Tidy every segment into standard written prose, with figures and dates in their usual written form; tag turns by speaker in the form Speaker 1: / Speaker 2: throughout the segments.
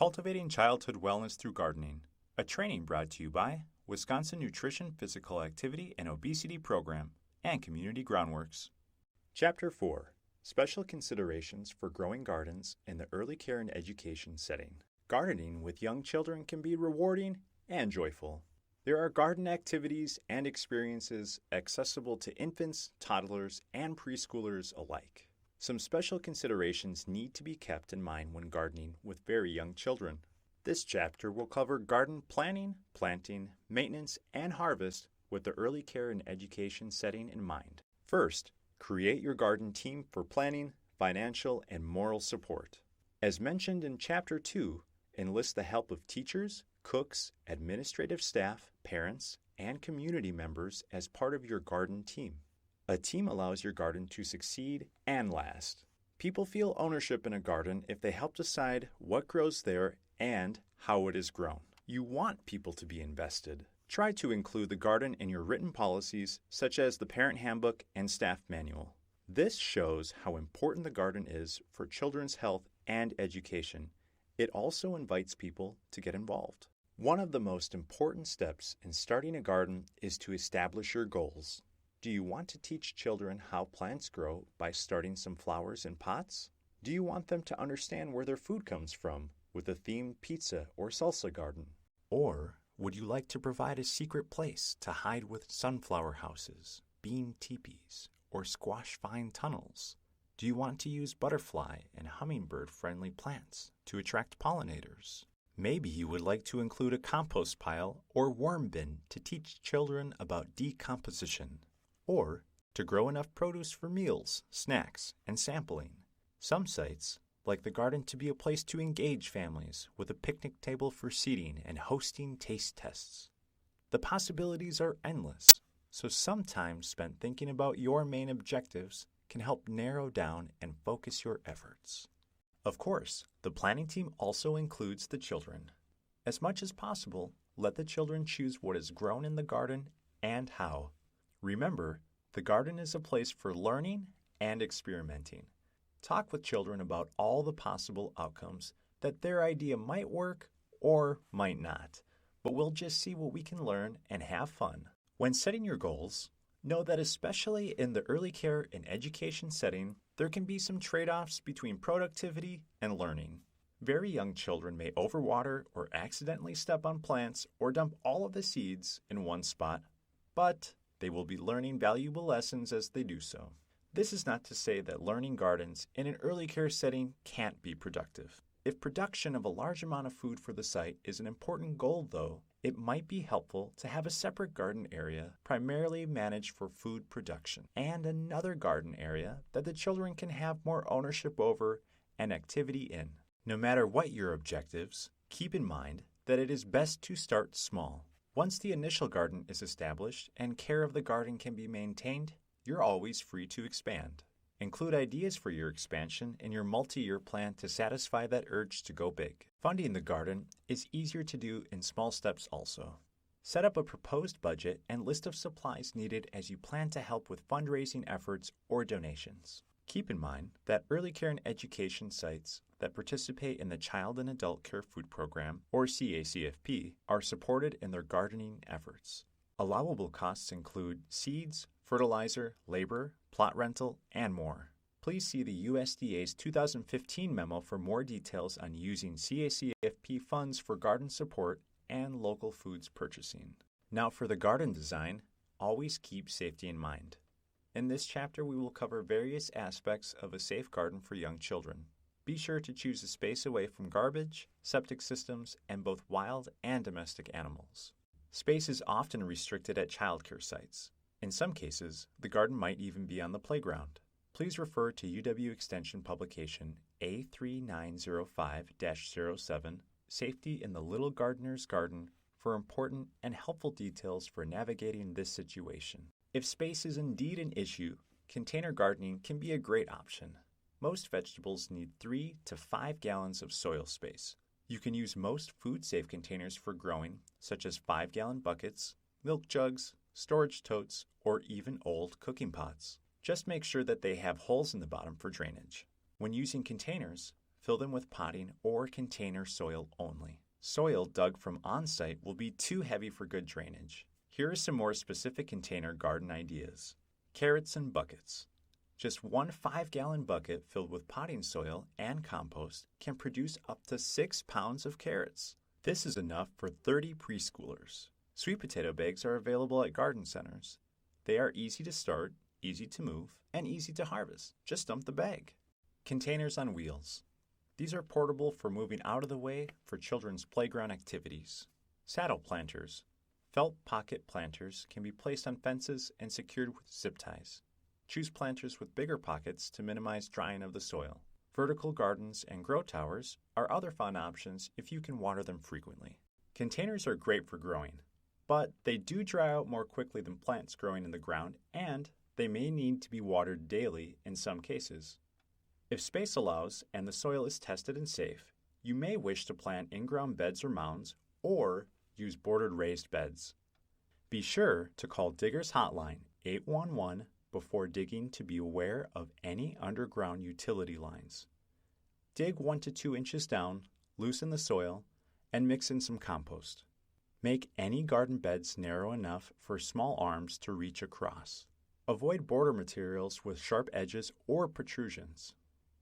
Speaker 1: Cultivating Childhood Wellness Through Gardening, a training brought to you by Wisconsin Nutrition, Physical Activity, and Obesity Program, and Community Groundworks. Chapter 4, Special Considerations for Growing Gardens in the Early Care and Education Setting. Gardening with young children can be rewarding and joyful. There are garden activities and experiences accessible to infants, toddlers, and preschoolers alike. Some special considerations need to be kept in mind when gardening with very young children. This chapter will cover garden planning, planting, maintenance, and harvest with the early care and education setting in mind. First, create your garden team for planning, financial, and moral support. As mentioned in Chapter 2, enlist the help of teachers, cooks, administrative staff, parents, and community members as part of your garden team. A team allows your garden to succeed and last. People feel ownership in a garden if they help decide what grows there and how it is grown. You want people to be invested. Try to include the garden in your written policies, such as the parent handbook and staff manual. This shows how important the garden is for children's health and education. It also invites people to get involved. One of the most important steps in starting a garden is to establish your goals. Do you want to teach children how plants grow by starting some flowers in pots? Do you want them to understand where their food comes from with a themed pizza or salsa garden? Or would you like to provide a secret place to hide with sunflower houses, bean teepees, or squash vine tunnels? Do you want to use butterfly and hummingbird-friendly plants to attract pollinators? Maybe you would like to include a compost pile or worm bin to teach children about decomposition, or to grow enough produce for meals, snacks, and sampling. Some sites like the garden to be a place to engage families with a picnic table for seating and hosting taste tests. The possibilities are endless, so some time spent thinking about your main objectives can help narrow down and focus your efforts. Of course, the planning team also includes the children. As much as possible, let the children choose what is grown in the garden and how. Remember, the garden is a place for learning and experimenting. Talk with children about all the possible outcomes that their idea might work or might not, but we'll just see what we can learn and have fun. When setting your goals, know that especially in the early care and education setting, there can be some trade-offs between productivity and learning. Very young children may overwater or accidentally step on plants or dump all of the seeds in one spot, but they will be learning valuable lessons as they do so. This is not to say that learning gardens in an early care setting can't be productive. If production of a large amount of food for the site is an important goal, though, it might be helpful to have a separate garden area primarily managed for food production and another garden area that the children can have more ownership over and activity in. No matter what your objectives, keep in mind that it is best to start small. Once the initial garden is established and care of the garden can be maintained, you're always free to expand. Include ideas for your expansion in your multi-year plan to satisfy that urge to go big. Funding the garden is easier to do in small steps also. Set up a proposed budget and list of supplies needed as you plan to help with fundraising efforts or donations. Keep in mind that early care and education sites that participate in the Child and Adult Care Food Program, or CACFP, are supported in their gardening efforts. Allowable costs include seeds, fertilizer, labor, plot rental, and more. Please see the USDA's 2015 memo for more details on using CACFP funds for garden support and local foods purchasing. Now for the garden design, always keep safety in mind. In this chapter, we will cover various aspects of a safe garden for young children. Be sure to choose a space away from garbage, septic systems, and both wild and domestic animals. Space is often restricted at childcare sites. In some cases, the garden might even be on the playground. Please refer to UW Extension publication A3905-07, Safety in the Little Gardener's Garden, for important and helpful details for navigating this situation. If space is indeed an issue, container gardening can be a great option. Most vegetables need 3 to 5 gallons of soil space. You can use most food-safe containers for growing, such as 5-gallon buckets, milk jugs, storage totes, or even old cooking pots. Just make sure that they have holes in the bottom for drainage. When using containers, Fill them with potting or container soil only. Soil dug from on-site will be too heavy for good drainage. Here are some more specific container garden ideas. Carrots in buckets. Just one 5-gallon bucket filled with potting soil and compost can produce up to 6 pounds of carrots. This is enough for 30 preschoolers. Sweet potato bags are available at garden centers. They are easy to start, easy to move, and easy to harvest. Just dump the bag. Containers on wheels. These are portable for moving out of the way for children's playground activities. Saddle planters. Felt pocket planters can be placed on fences and secured with zip ties. Choose planters with bigger pockets to minimize drying of the soil. Vertical gardens and grow towers are other fun options if you can water them frequently. Containers are great for growing, but they do dry out more quickly than plants growing in the ground, and they may need to be watered daily in some cases. If space allows and the soil is tested and safe, you may wish to plant in-ground beds or mounds or use bordered raised beds. Be sure to call Digger's Hotline 811 before digging to be aware of any underground utility lines. Dig 1 to 2 inches down, loosen the soil, and mix in some compost. Make any garden beds narrow enough for small arms to reach across. Avoid border materials with sharp edges or protrusions.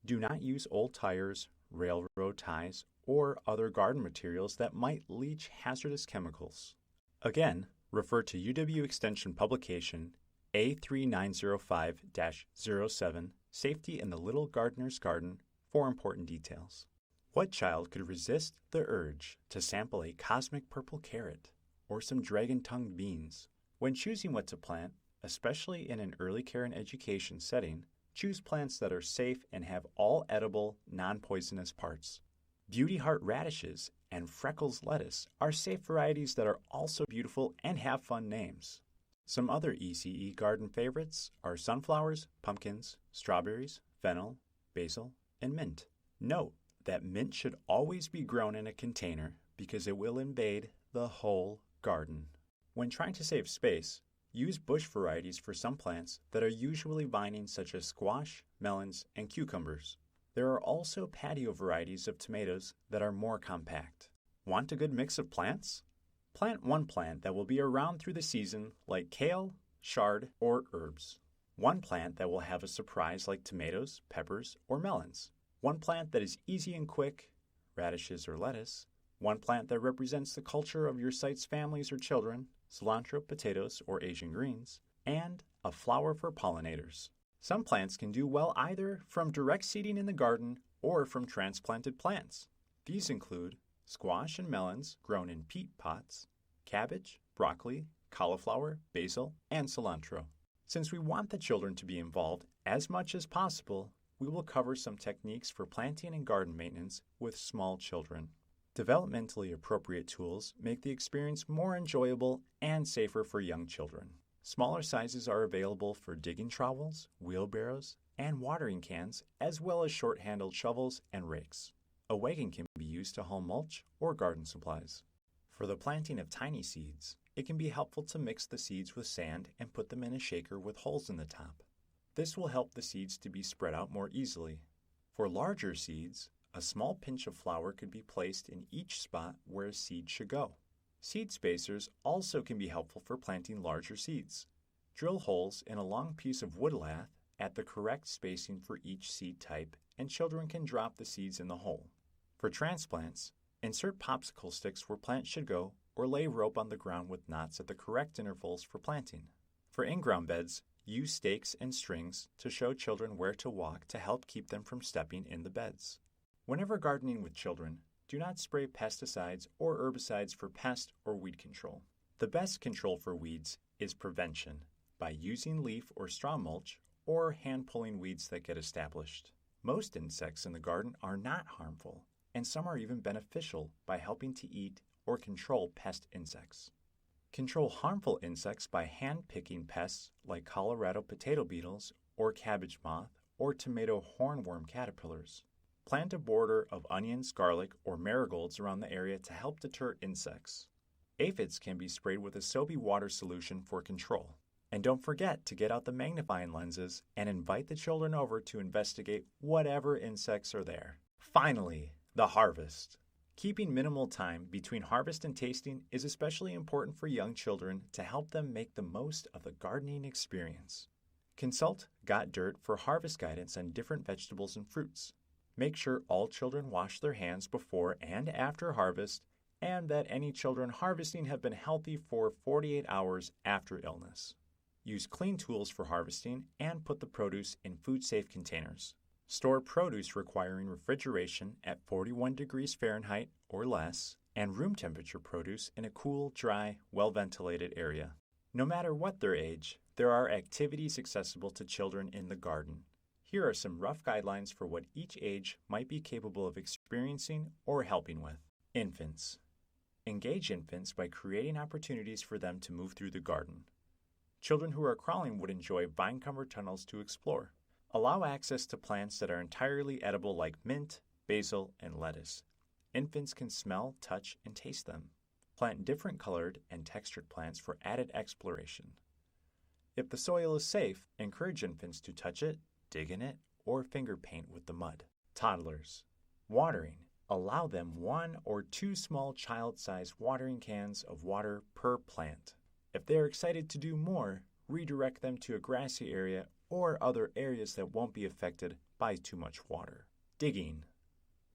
Speaker 1: Do not use old tires, railroad ties, or other garden materials that might leach hazardous chemicals. Again, refer to UW Extension publication A3905-07, Safety in the Little Gardener's Garden, for important details. What child could resist the urge to sample a cosmic purple carrot or some dragon-tongued beans? When choosing what to plant, especially in an early care and education setting, choose plants that are safe and have all edible, non-poisonous parts. Beauty Heart radishes and Freckles lettuce are safe varieties that are also beautiful and have fun names. Some other ECE garden favorites are sunflowers, pumpkins, strawberries, fennel, basil, and mint. Note that mint should always be grown in a container because it will invade the whole garden. When trying to save space, use bush varieties for some plants that are usually vining, such as squash, melons, and cucumbers. There are also patio varieties of tomatoes that are more compact. Want a good mix of plants? Plant one plant that will be around through the season, like kale, chard, or herbs. One plant that will have a surprise, like tomatoes, peppers, or melons. One plant that is easy and quick, radishes or lettuce. One plant that represents the culture of your site's families or children, cilantro, potatoes, or Asian greens. And a flower for pollinators. Some plants can do well either from direct seeding in the garden or from transplanted plants. These include squash and melons grown in peat pots, cabbage, broccoli, cauliflower, basil, and cilantro. Since we want the children to be involved as much as possible, we will cover some techniques for planting and garden maintenance with small children. Developmentally appropriate tools make the experience more enjoyable and safer for young children. Smaller sizes are available for digging trowels, wheelbarrows, and watering cans, as well as short-handled shovels and rakes. A wagon can be used to haul mulch or garden supplies. For the planting of tiny seeds, it can be helpful to mix the seeds with sand and put them in a shaker with holes in the top. This will help the seeds to be spread out more easily. For larger seeds, a small pinch of flour could be placed in each spot where a seed should go. Seed spacers also can be helpful for planting larger seeds. Drill holes in a long piece of wood lath at the correct spacing for each seed type, and children can drop the seeds in the hole. For transplants, insert popsicle sticks where plants should go or lay rope on the ground with knots at the correct intervals for planting. For in-ground beds, use stakes and strings to show children where to walk to help keep them from stepping in the beds. Whenever gardening with children, do not spray pesticides or herbicides for pest or weed control. The best control for weeds is prevention by using leaf or straw mulch or hand-pulling weeds that get established. Most insects in the garden are not harmful, and some are even beneficial by helping to eat or control pest insects. Control harmful insects by hand-picking pests like Colorado potato beetles or cabbage moth or tomato hornworm caterpillars. Plant a border of onions, garlic, or marigolds around the area to help deter insects. Aphids can be sprayed with a soapy water solution for control. And don't forget to get out the magnifying lenses and invite the children over to investigate whatever insects are there. Finally, the harvest. Keeping minimal time between harvest and tasting is especially important for young children to help them make the most of the gardening experience. Consult Got Dirt for harvest guidance on different vegetables and fruits. Make sure all children wash their hands before and after harvest, and that any children harvesting have been healthy for 48 hours after illness. Use clean tools for harvesting and put the produce in food-safe containers. Store produce requiring refrigeration at 41 degrees Fahrenheit or less, and room temperature produce in a cool, dry, well-ventilated area. No matter what their age, there are activities accessible to children in the garden. Here are some rough guidelines for what each age might be capable of experiencing or helping with. Infants. Engage infants by creating opportunities for them to move through the garden. Children who are crawling would enjoy vine-covered tunnels to explore. Allow access to plants that are entirely edible like mint, basil, and lettuce. Infants can smell, touch, and taste them. Plant different colored and textured plants for added exploration. If the soil is safe, encourage infants to touch it, dig in it, or finger paint with the mud. Toddlers. Watering. Allow them 1 or 2 small child-sized watering cans of water per plant. If they are excited to do more, redirect them to a grassy area or other areas that won't be affected by too much water. Digging.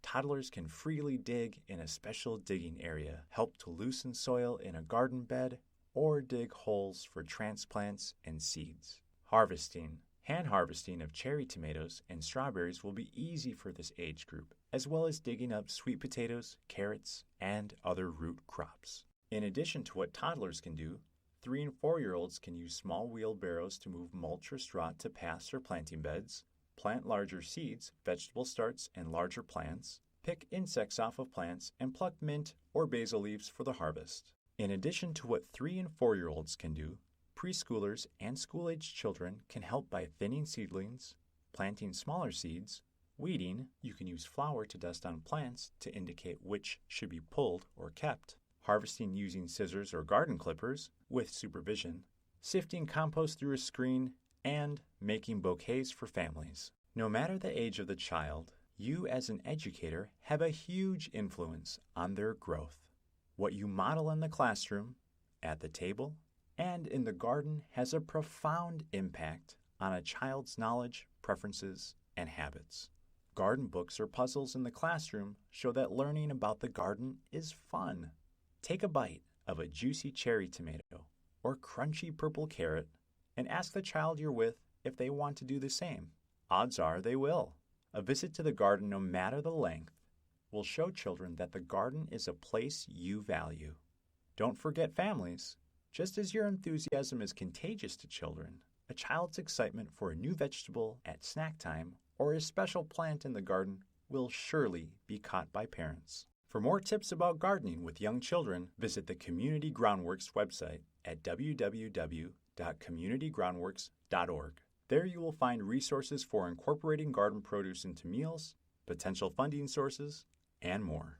Speaker 1: Toddlers can freely dig in a special digging area, help to loosen soil in a garden bed, or dig holes for transplants and seeds. Harvesting. Hand harvesting of cherry tomatoes and strawberries will be easy for this age group, as well as digging up sweet potatoes, carrots, and other root crops. In addition to what toddlers can do, 3- and 4-year-olds can use small wheelbarrows to move mulch or straw to past their planting beds, plant larger seeds, vegetable starts, and larger plants, pick insects off of plants, and pluck mint or basil leaves for the harvest. In addition to what 3- and 4-year-olds can do, preschoolers and school-aged children can help by thinning seedlings, planting smaller seeds, weeding. You can use flour to dust on plants to indicate which should be pulled or kept, harvesting using scissors or garden clippers with supervision, sifting compost through a screen, and making bouquets for families. No matter the age of the child, you as an educator have a huge influence on their growth. What you model in the classroom, at the table, and in the garden has a profound impact on a child's knowledge, preferences, and habits. Garden books or puzzles in the classroom show that learning about the garden is fun. Take a bite of a juicy cherry tomato or crunchy purple carrot and ask the child you're with if they want to do the same. Odds are they will. A visit to the garden, no matter the length, will show children that the garden is a place you value. Don't forget families. Just as your enthusiasm is contagious to children, a child's excitement for a new vegetable at snack time or a special plant in the garden will surely be caught by parents. For more tips about gardening with young children, visit the Community Groundworks website at www.communitygroundworks.org. There you will find resources for incorporating garden produce into meals, potential funding sources, and more.